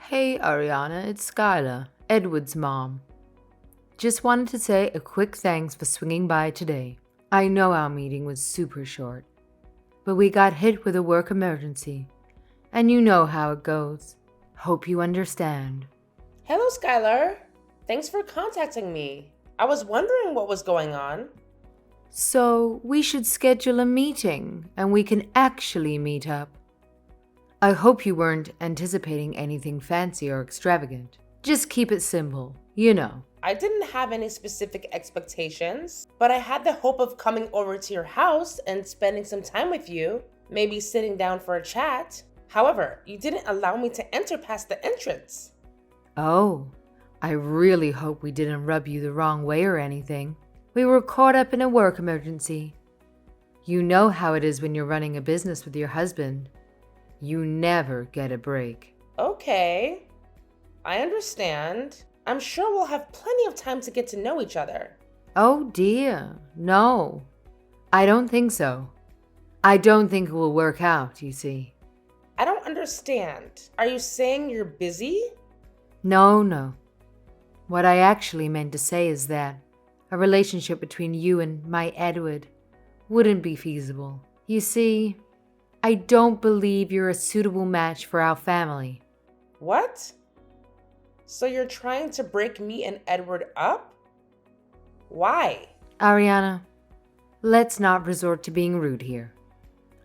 Hey Ariana, it's Skylar, Edward's mom. Just wanted to say a quick thanks for swinging by today. I know our meeting was super short, but we got hit with a work emergency, and you know how it goes. Hope you understand. Hello, Skylar. Thanks for contacting me. I was wondering what was going on. So, we should schedule a meeting, and we can actually meet up. I hope you weren't anticipating anything fancy or extravagant. Just keep it simple, you know. I didn't have any specific expectations, but I had the hope of coming over to your house and spending some time with you, maybe sitting down for a chat. However, you didn't allow me to enter past the entrance. Oh, I really hope we didn't rub you the wrong way or anything. We were caught up in a work emergency. You know how it is when you're running a business with your husband. You never get a break. Okay, I understand. I'm sure we'll have plenty of time to get to know each other. Oh dear, no. I don't think so. I don't think it will work out, you see. I don't understand. Are you saying you're busy? No. What I actually meant to say is that a relationship between you and my Edward wouldn't be feasible. You see, I don't believe you're a suitable match for our family. What? So you're trying to break me and Edward up? Why? Ariana, let's not resort to being rude here.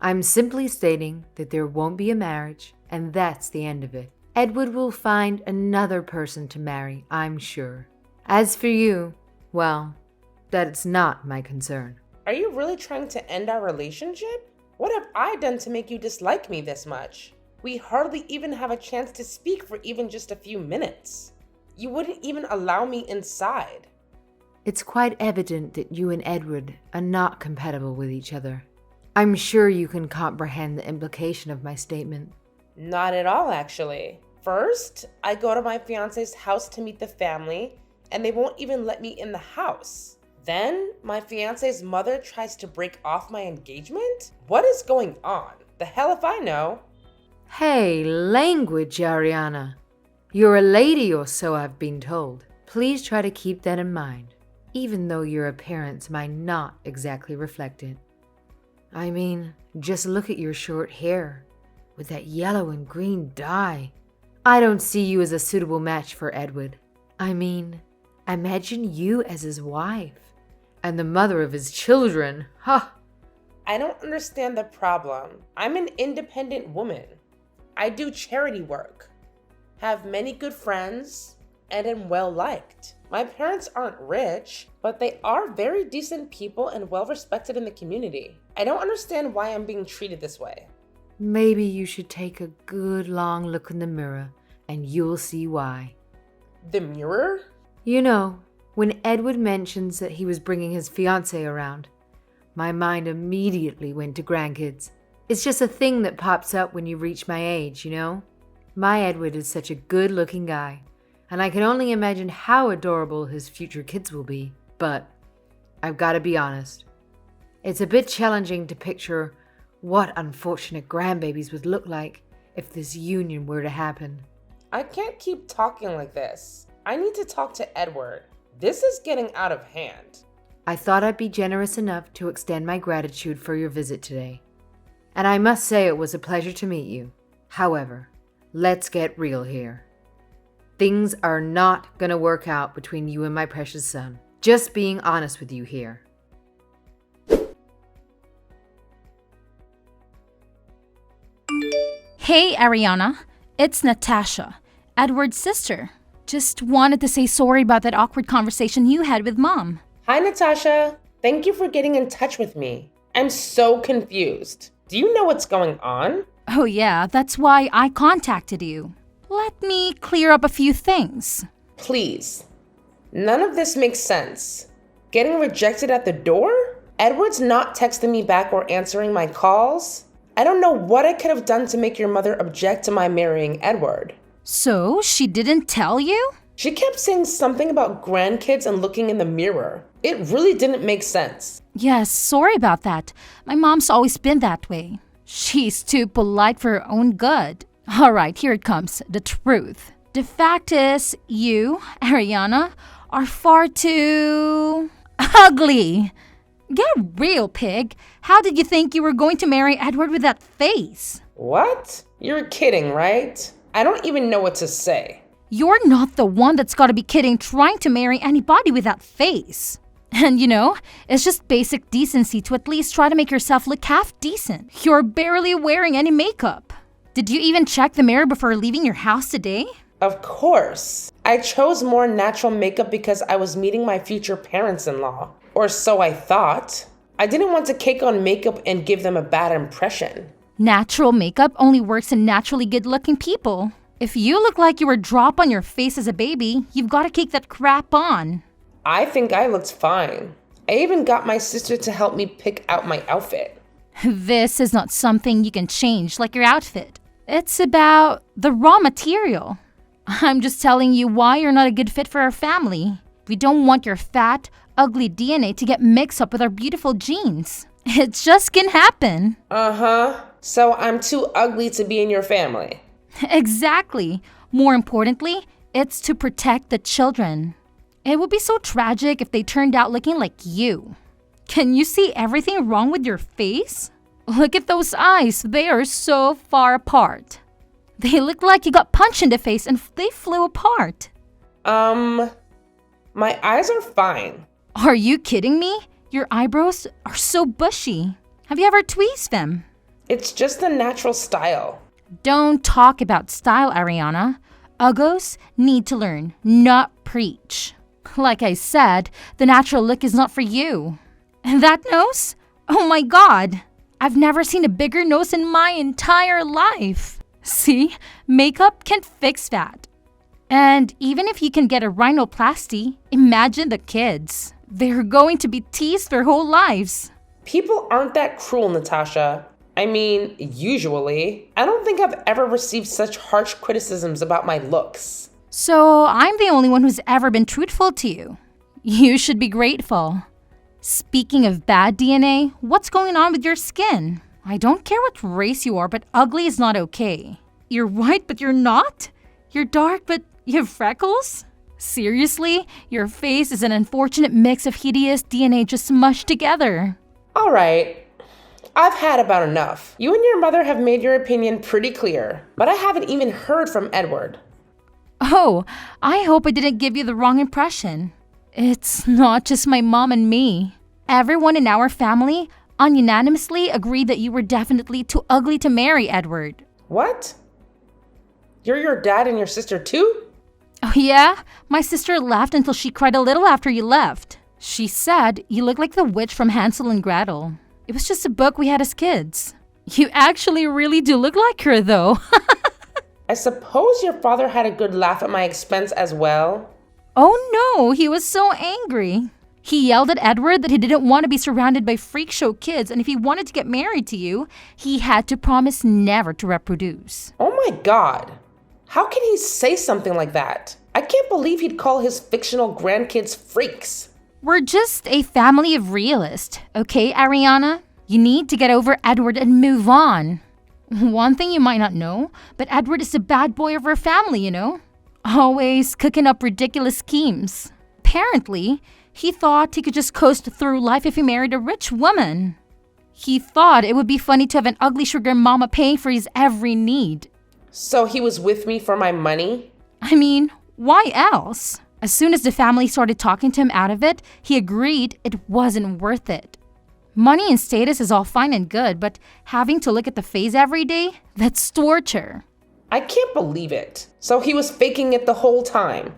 I'm simply stating that there won't be a marriage, and that's the end of it. Edward will find another person to marry, I'm sure. As for you, well, that's not my concern. Are you really trying to end our relationship? What have I done to make you dislike me this much? We hardly even have a chance to speak for even just a few minutes. You wouldn't even allow me inside. It's quite evident that you and Edward are not compatible with each other. I'm sure you can comprehend the implication of my statement. Not at all, actually. First, I go to my fiance's house to meet the family, and they won't even let me in the house. Then, my fiance's mother tries to break off my engagement? What is going on? The hell if I know. Hey, language, Ariana. You're a lady or so I've been told. Please try to keep that in mind, even though your appearance might not exactly reflect it. I mean, just look at your short hair with that yellow and green dye. I don't see you as a suitable match for Edward. I mean, imagine you as his wife and the mother of his children. Ha! I don't understand the problem. I'm an independent woman. I do charity work, have many good friends, and am well liked. My parents aren't rich, but they are very decent people and well respected in the community. I don't understand why I'm being treated this way. Maybe you should take a good long look in the mirror and you'll see why. The mirror? You know, when Edward mentions that he was bringing his fiancé around, my mind immediately went to grandkids. It's just a thing that pops up when you reach my age, you know? My Edward is such a good-looking guy, and I can only imagine how adorable his future kids will be. But I've got to be honest. It's a bit challenging to picture what unfortunate grandbabies would look like if this union were to happen. I can't keep talking like this. I need to talk to Edward. This is getting out of hand. I thought I'd be generous enough to extend my gratitude for your visit today. And I must say it was a pleasure to meet you. However, let's get real here. Things are not gonna work out between you and my precious son. Just being honest with you here. Hey, Ariana. It's Natasha, Edward's sister. Just wanted to say sorry about that awkward conversation you had with Mom. Hi, Natasha. Thank you for getting in touch with me. I'm so confused. Do you know what's going on? Oh yeah, that's why I contacted you. Let me clear up a few things. Please. None of this makes sense. Getting rejected at the door? Edward's not texting me back or answering my calls. I don't know what I could have done to make your mother object to my marrying Edward. So, she didn't tell you? She kept saying something about grandkids and looking in the mirror. It really didn't make sense. Yes, sorry about that. My mom's always been that way. She's too polite for her own good. Alright, here it comes. The truth. The fact is, you, Ariana, are far too ugly. Get real, pig. How did you think you were going to marry Edward with that face? What? You're kidding, right? I don't even know what to say. You're not the one that's gotta be kidding trying to marry anybody with that face. And it's just basic decency to at least try to make yourself look half decent. You're barely wearing any makeup. Did you even check the mirror before leaving your house today? Of course. I chose more natural makeup because I was meeting my future parents-in-law. Or so I thought. I didn't want to cake on makeup and give them a bad impression. Natural makeup only works in naturally good-looking people. If you look like you were dropped on your face as a baby, you've got to cake that crap on. I think I looked fine. I even got my sister to help me pick out my outfit. This is not something you can change like your outfit. It's about the raw material. I'm just telling you why you're not a good fit for our family. We don't want your fat, ugly DNA to get mixed up with our beautiful genes. It just can happen. So I'm too ugly to be in your family. Exactly. More importantly, it's to protect the children. It would be so tragic if they turned out looking like you. Can you see everything wrong with your face? Look at those eyes. They are so far apart. They look like you got punched in the face and they flew apart. My eyes are fine. Are you kidding me? Your eyebrows are so bushy. Have you ever tweezed them? It's just the natural style. Don't talk about style, Ariana. Uggos need to learn, not preach. Like I said, the natural look is not for you. And that nose? Oh my god! I've never seen a bigger nose in my entire life. See? Makeup can't fix that. And even if you can get a rhinoplasty, imagine the kids. They're going to be teased their whole lives. People aren't that cruel, Natasha. I mean, usually. I don't think I've ever received such harsh criticisms about my looks. So I'm the only one who's ever been truthful to you. You should be grateful. Speaking of bad DNA, what's going on with your skin? I don't care what race you are, but ugly is not okay. You're white, but you're not? You're dark, but you have freckles? Seriously? Your face is an unfortunate mix of hideous DNA just mushed together. All right. I've had about enough. You and your mother have made your opinion pretty clear, but I haven't even heard from Edward. Oh, I hope I didn't give you the wrong impression. It's not just my mom and me. Everyone in our family unanimously agreed that you were definitely too ugly to marry Edward. What? You're your dad and your sister too? Oh yeah? My sister laughed until she cried a little after you left. She said you look like the witch from Hansel and Gretel. It was just a book we had as kids. You actually really do look like her though. I suppose your father had a good laugh at my expense as well. Oh no, he was so angry. He yelled at Edward that he didn't want to be surrounded by freak show kids, and if he wanted to get married to you, he had to promise never to reproduce. Oh my god. How can he say something like that? I can't believe he'd call his fictional grandkids freaks. We're just a family of realists, okay, Ariana? You need to get over Edward and move on. One thing you might not know, but Edward is the bad boy of our family, you know? Always cooking up ridiculous schemes. Apparently, he thought he could just coast through life if he married a rich woman. He thought it would be funny to have an ugly sugar mama paying for his every need. So he was with me for my money? I mean, why else? As soon as the family started talking to him out of it, he agreed it wasn't worth it. Money and status is all fine and good, but having to look at the face every day, that's torture. I can't believe it. So he was faking it the whole time.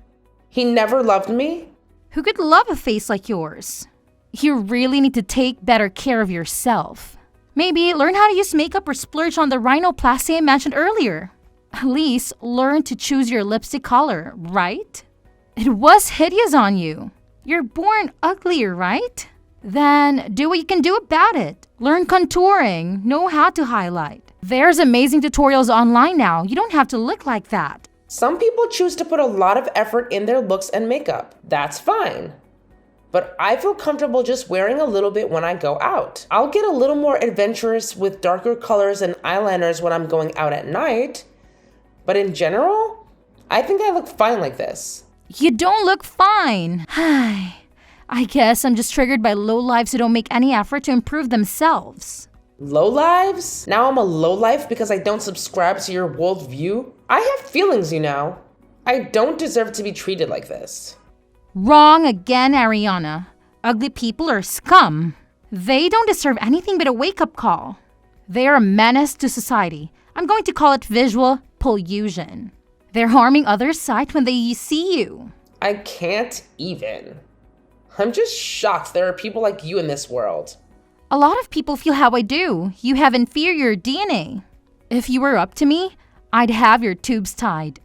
He never loved me? Who could love a face like yours? You really need to take better care of yourself. Maybe learn how to use makeup or splurge on the rhinoplasty I mentioned earlier. At least learn to choose your lipstick color, right? It was hideous on you. You're born uglier, right? Then do what you can do about it. Learn contouring, know how to highlight. There's amazing tutorials online now. You don't have to look like that. Some people choose to put a lot of effort in their looks and makeup. That's fine. But I feel comfortable just wearing a little bit when I go out. I'll get a little more adventurous with darker colors and eyeliners when I'm going out at night. But in general, I think I look fine like this. You don't look fine. I guess I'm just triggered by lowlifes who don't make any effort to improve themselves. Lowlives? Now I'm a lowlife because I don't subscribe to your worldview? I have feelings, you know. I don't deserve to be treated like this. Wrong again, Ariana. Ugly people are scum. They don't deserve anything but a wake-up call. They are a menace to society. I'm going to call it visual pollution. They're harming others' sight when they see you. I can't even. I'm just shocked there are people like you in this world. A lot of people feel how I do. You have inferior DNA. If you were up to me, I'd have your tubes tied.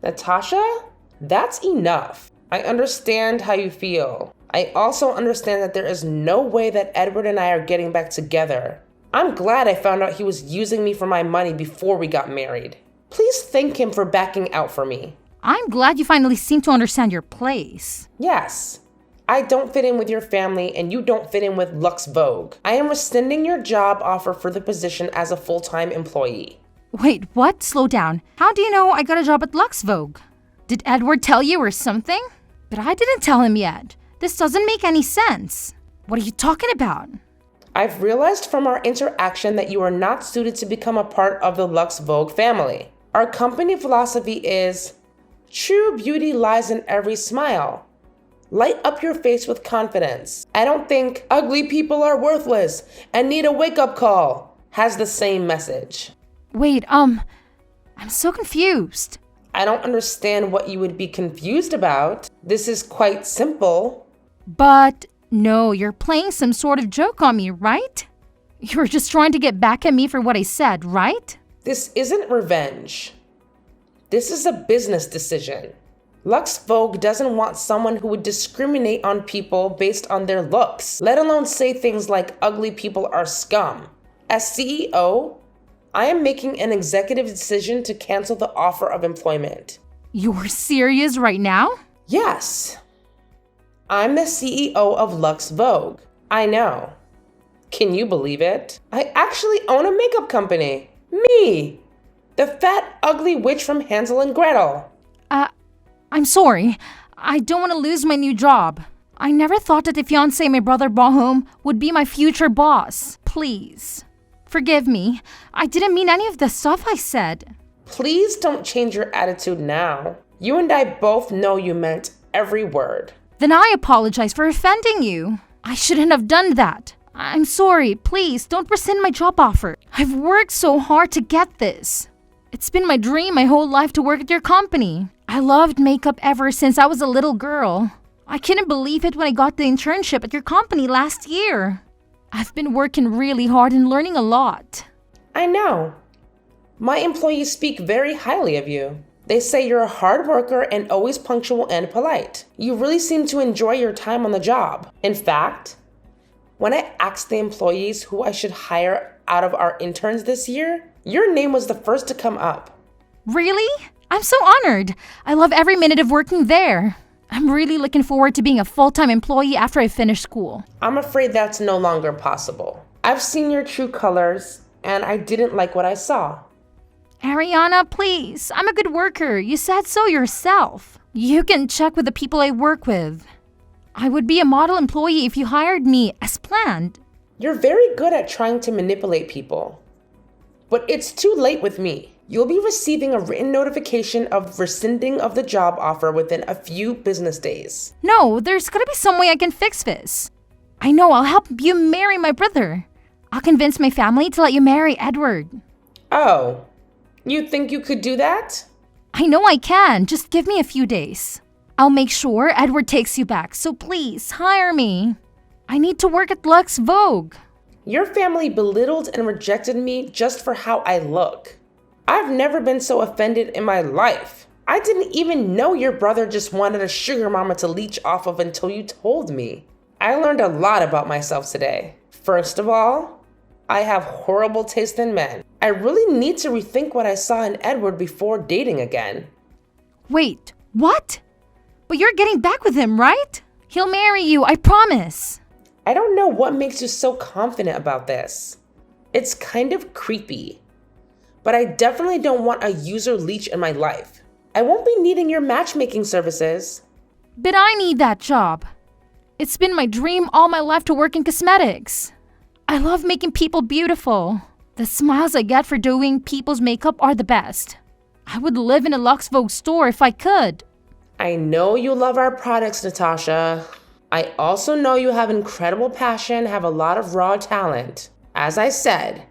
Natasha, that's enough. I understand how you feel. I also understand that there is no way that Edward and I are getting back together. I'm glad I found out he was using me for my money before we got married. Please thank him for backing out for me. I'm glad you finally seem to understand your place. Yes. I don't fit in with your family and you don't fit in with Lux Vogue. I am rescinding your job offer for the position as a full-time employee. Wait, what? Slow down. How do you know I got a job at Lux Vogue? Did Edward tell you or something? But I didn't tell him yet. This doesn't make any sense. What are you talking about? I've realized from our interaction that you are not suited to become a part of the Lux Vogue family. Our company philosophy is, true beauty lies in every smile. Light up your face with confidence. I don't think ugly people are worthless and need a wake-up call has the same message. Wait, I'm so confused. I don't understand what you would be confused about. This is quite simple. But no, you're playing some sort of joke on me, right? You're just trying to get back at me for what I said, right? This isn't revenge. This is a business decision. Lux Vogue doesn't want someone who would discriminate on people based on their looks, let alone say things like ugly people are scum. As CEO, I am making an executive decision to cancel the offer of employment. You're serious right now? Yes. I'm the CEO of Lux Vogue. I know. Can you believe it? I actually own a makeup company. Me! The fat, ugly witch from Hansel and Gretel. I'm sorry. I don't want to lose my new job. I never thought that the fiancé my brother brought home would be my future boss. Please. Forgive me. I didn't mean any of the stuff I said. Please don't change your attitude now. You and I both know you meant every word. Then I apologize for offending you. I shouldn't have done that. I'm sorry. Please don't rescind my job offer. I've worked so hard to get this. It's been my dream my whole life to work at your company. I loved makeup ever since I was a little girl. I couldn't believe it when I got the internship at your company last year. I've been working really hard and learning a lot. I know. My employees speak very highly of you. They say you're a hard worker and always punctual and polite. You really seem to enjoy your time on the job. In fact, when I asked the employees who I should hire out of our interns this year, your name was the first to come up. Really? I'm so honored. I love every minute of working there. I'm really looking forward to being a full-time employee after I finish school. I'm afraid that's no longer possible. I've seen your true colors, and I didn't like what I saw. Ariana, please. I'm a good worker. You said so yourself. You can check with the people I work with. I would be a model employee if you hired me as planned. You're very good at trying to manipulate people. But it's too late with me. You'll be receiving a written notification of rescinding of the job offer within a few business days. No, there's gotta be some way I can fix this. I know, I'll help you marry my brother. I'll convince my family to let you marry Edward. Oh, you think you could do that? I know I can. Just give me a few days. I'll make sure Edward takes you back, so please hire me. I need to work at Lux Vogue. Your family belittled and rejected me just for how I look. I've never been so offended in my life. I didn't even know your brother just wanted a sugar mama to leech off of until you told me. I learned a lot about myself today. First of all, I have horrible taste in men. I really need to rethink what I saw in Edward before dating again. Wait, what? But you're getting back with him, right? He'll marry you, I promise. I don't know what makes you so confident about this. It's kind of creepy. but I definitely don't want a user leech in my life. I won't be needing your matchmaking services. But I need that job. It's been my dream all my life to work in cosmetics. I love making people beautiful. The smiles I get for doing people's makeup are the best. I would live in a Lux Vogue store if I could. I know you love our products, Natasha. I also know you have incredible passion, have a lot of raw talent. As I said,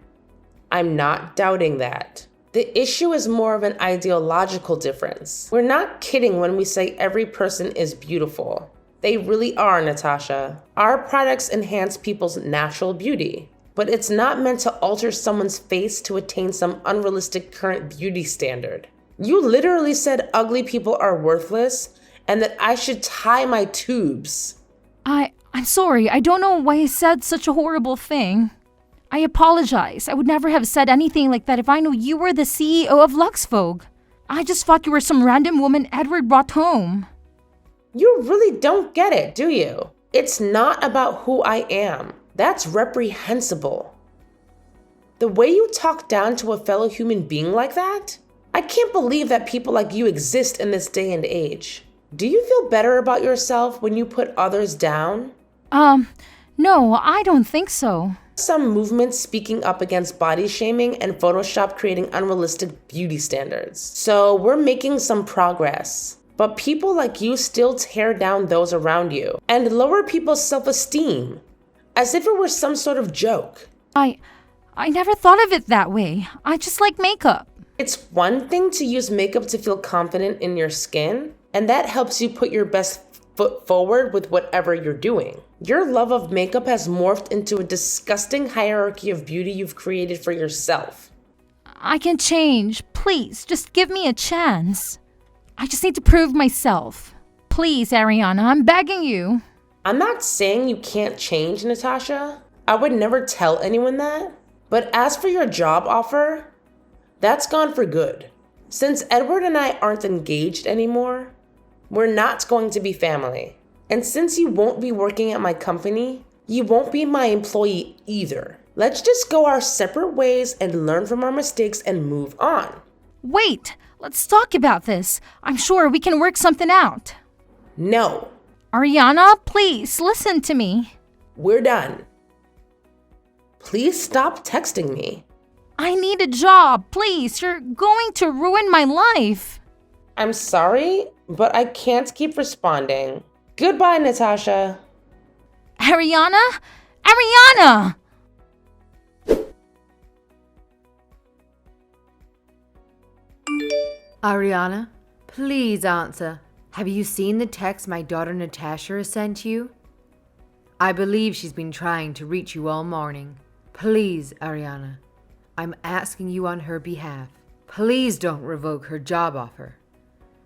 I'm not doubting that. The issue is more of an ideological difference. We're not kidding when we say every person is beautiful. They really are, Natasha. Our products enhance people's natural beauty, but it's not meant to alter someone's face to attain some unrealistic current beauty standard. You literally said ugly people are worthless and that I should tie my tubes. I'm sorry. I don't know why I said such a horrible thing. I apologize. I would never have said anything like that if I knew you were the CEO of Lux Vogue. I just thought you were some random woman Edward brought home. You really don't get it, do you? It's not about who I am. That's reprehensible. The way you talk down to a fellow human being like that? I can't believe that people like you exist in this day and age. Do you feel better about yourself when you put others down? No, I don't think so. Some movements speaking up against body shaming and Photoshop creating unrealistic beauty standards. So we're making some progress. But people like you still tear down those around you and lower people's self-esteem as if it were some sort of joke. I never thought of it that way. I just like makeup. It's one thing to use makeup to feel confident in your skin, and that helps you put your best foot forward with whatever you're doing. Your love of makeup has morphed into a disgusting hierarchy of beauty you've created for yourself. I can change. Please, just give me a chance. I just need to prove myself. Please, Ariana, I'm begging you. I'm not saying you can't change, Natasha. I would never tell anyone that. But as for your job offer, that's gone for good. Since Edward and I aren't engaged anymore, we're not going to be family. And since you won't be working at my company, you won't be my employee either. Let's just go our separate ways and learn from our mistakes and move on. Wait, let's talk about this. I'm sure we can work something out. No. Ariana, please listen to me. We're done. Please stop texting me. I need a job, please. You're going to ruin my life. I'm sorry, but I can't keep responding. Goodbye, Natasha. Ariana? Ariana! Ariana, please answer. Have you seen the text my daughter Natasha has sent you? I believe she's been trying to reach you all morning. Please, Ariana, I'm asking you on her behalf. Please don't revoke her job offer.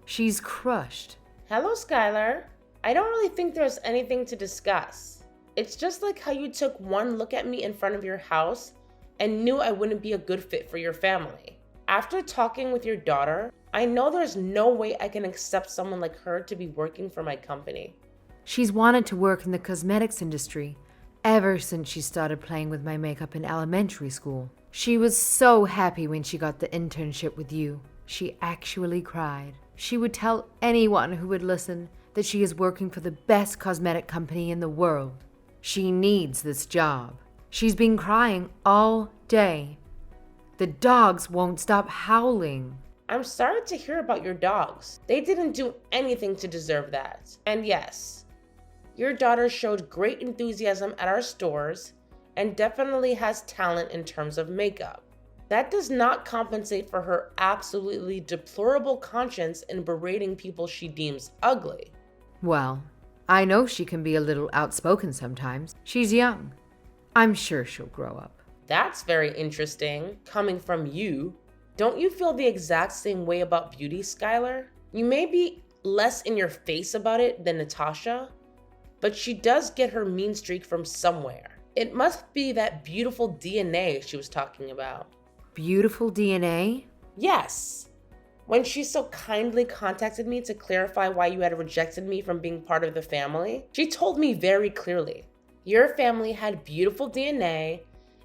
She's crushed. Hello, Skylar. I don't really think there's anything to discuss. It's just like how you took one look at me in front of your house and knew I wouldn't be a good fit for your family. After talking with your daughter, I know there's no way I can accept someone like her to be working for my company. She's wanted to work in the cosmetics industry ever since she started playing with my makeup in elementary school. She was so happy when she got the internship with you. She actually cried. She would tell anyone who would listen that she is working for the best cosmetic company in the world. She needs this job. She's been crying all day. The dogs won't stop howling. I'm sorry to hear about your dogs. They didn't do anything to deserve that. And yes, your daughter showed great enthusiasm at our stores and definitely has talent in terms of makeup. That does not compensate for her absolutely deplorable conscience in berating people she deems ugly. Well, I know she can be a little outspoken sometimes. She's young. I'm sure she'll grow up. That's very interesting, coming from you. Don't you feel the exact same way about beauty, Skylar? You may be less in your face about it than Natasha, but she does get her mean streak from somewhere. It must be that beautiful DNA she was talking about. Beautiful DNA? Yes. When she so kindly contacted me to clarify why you had rejected me from being part of the family, she told me very clearly, your family had beautiful DNA,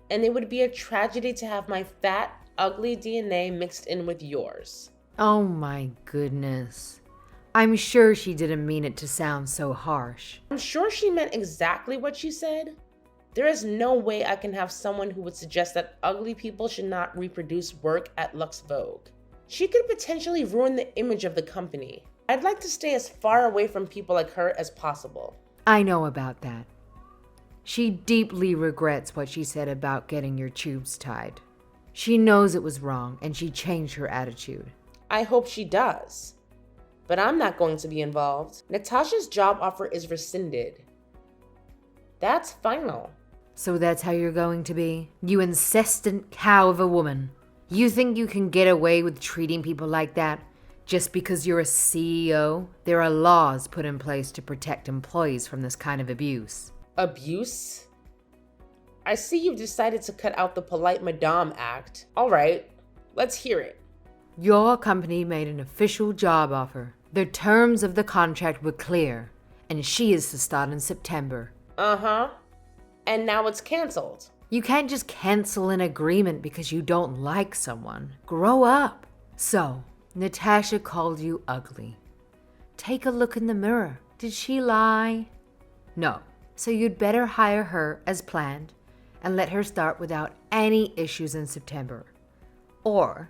and it would be a tragedy to have my fat, ugly DNA mixed in with yours. Oh my goodness. I'm sure she didn't mean it to sound so harsh. I'm sure she meant exactly what she said. There is no way I can have someone who would suggest that ugly people should not reproduce work at Lux Vogue. She could potentially ruin the image of the company. I'd like to stay as far away from people like her as possible. I know about that. She deeply regrets what she said about getting your tubes tied. She knows it was wrong and she changed her attitude. I hope she does. But I'm not going to be involved. Natasha's job offer is rescinded. That's final. So that's how you're going to be? You incessant cow of a woman. You think you can get away with treating people like that just because you're a CEO? There are laws put in place to protect employees from this kind of abuse. Abuse? I see you've decided to cut out the polite Madame act. All right, let's hear it. Your company made an official job offer. The terms of the contract were clear, and she is to start in September. Uh-huh. And now it's canceled. You can't just cancel an agreement because you don't like someone. Grow up. So, Natasha called you ugly. Take a look in the mirror. Did she lie? No. So you'd better hire her as planned and let her start without any issues in September. Or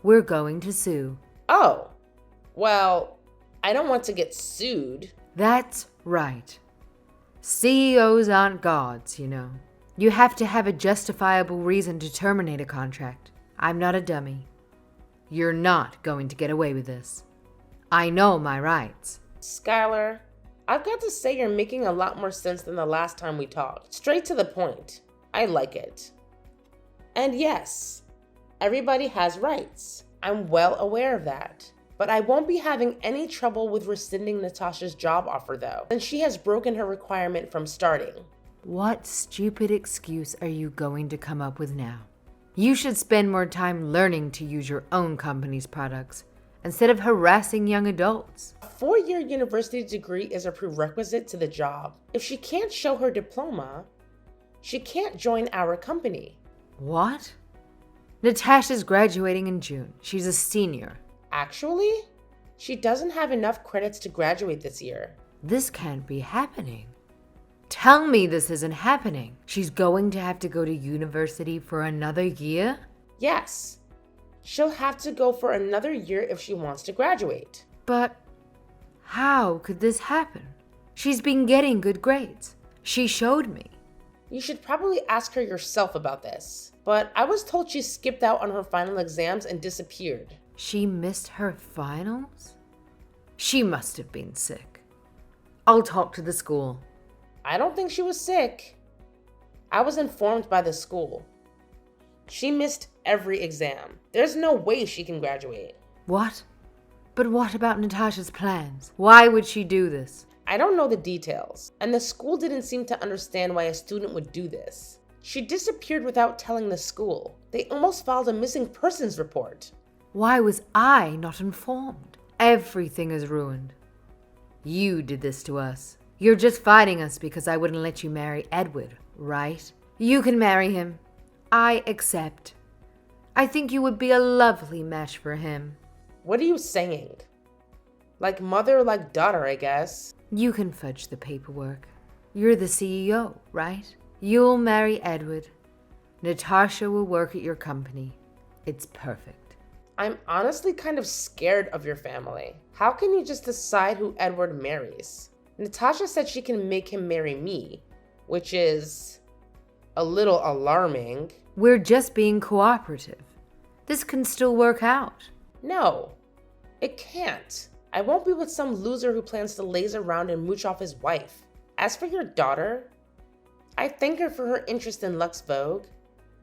we're going to sue. Oh, well, I don't want to get sued. That's right. CEOs aren't gods, you know. You have to have a justifiable reason to terminate a contract. I'm not a dummy. You're not going to get away with this. I know my rights. Skylar, I've got to say you're making a lot more sense than the last time we talked. Straight to the point. I like it. And yes, everybody has rights. I'm well aware of that. But I won't be having any trouble with rescinding Natasha's job offer though, since she has broken her requirement from starting. What stupid excuse are you going to come up with now? You should spend more time learning to use your own company's products instead of harassing young adults. A 4-year university degree is a prerequisite to the job. If she can't show her diploma, she can't join our company. What? Natasha's graduating in June. She's a senior. Actually, she doesn't have enough credits to graduate this year. This can't be happening. Tell me this isn't happening. She's going to have to go to university for another year? Yes. She'll have to go for another year if she wants to graduate. But how could this happen? She's been getting good grades. She showed me. You should probably ask her yourself about this. But I was told she skipped out on her final exams and disappeared. She missed her finals? She must have been sick. I'll talk to the school. I don't think she was sick. I was informed by the school. She missed every exam. There's no way she can graduate. What? But what about Natasha's plans? Why would she do this? I don't know the details, and the school didn't seem to understand why a student would do this. She disappeared without telling the school. They almost filed a missing persons report. Why was I not informed? Everything is ruined. You did this to us. You're just fighting us because I wouldn't let you marry Edward, right? You can marry him. I accept. I think you would be a lovely match for him. What are you saying? Like mother, like daughter, I guess. You can fudge the paperwork. You're the CEO, right? You'll marry Edward. Natasha will work at your company. It's perfect. I'm honestly kind of scared of your family. How can you just decide who Edward marries? Natasha said she can make him marry me, which is a little alarming. We're just being cooperative. This can still work out. No, it can't. I won't be with some loser who plans to laze around and mooch off his wife. As for your daughter, I thank her for her interest in Lux Vogue,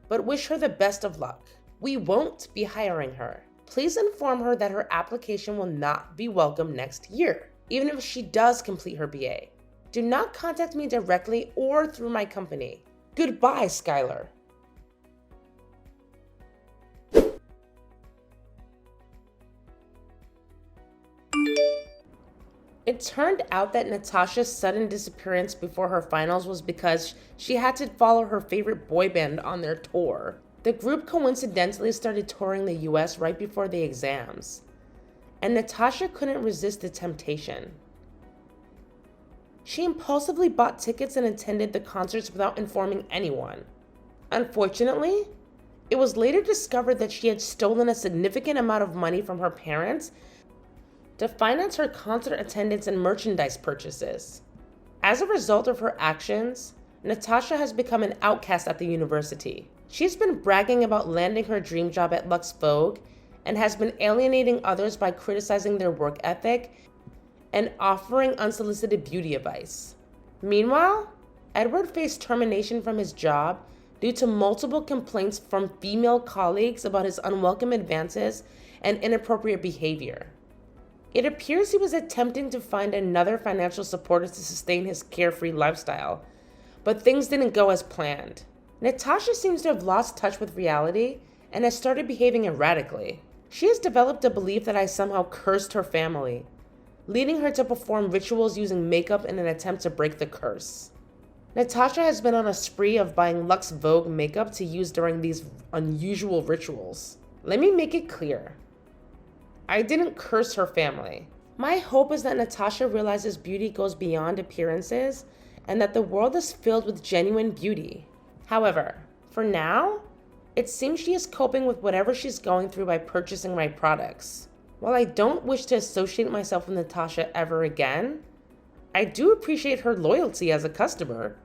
but wish her the best of luck. We won't be hiring her. Please inform her that her application will not be welcome next year, even if she does complete her BA. Do not contact me directly or through my company. Goodbye, Skylar. It turned out that Natasha's sudden disappearance before her finals was because she had to follow her favorite boy band on their tour. The group coincidentally started touring the US right before the exams, and Natasha couldn't resist the temptation. She impulsively bought tickets and attended the concerts without informing anyone. Unfortunately, it was later discovered that she had stolen a significant amount of money from her parents to finance her concert attendance and merchandise purchases. As a result of her actions, Natasha has become an outcast at the university. She's been bragging about landing her dream job at Lux Vogue and has been alienating others by criticizing their work ethic and offering unsolicited beauty advice. Meanwhile, Edward faced termination from his job due to multiple complaints from female colleagues about his unwelcome advances and inappropriate behavior. It appears he was attempting to find another financial supporter to sustain his carefree lifestyle, but things didn't go as planned. Natasha seems to have lost touch with reality and has started behaving erratically. She has developed a belief that I somehow cursed her family, leading her to perform rituals using makeup in an attempt to break the curse. Natasha has been on a spree of buying Lux Vogue makeup to use during these unusual rituals. Let me make it clear. I didn't curse her family. My hope is that Natasha realizes beauty goes beyond appearances and that the world is filled with genuine beauty. However, for now, it seems she is coping with whatever she's going through by purchasing my products. While I don't wish to associate myself with Natasha ever again, I do appreciate her loyalty as a customer.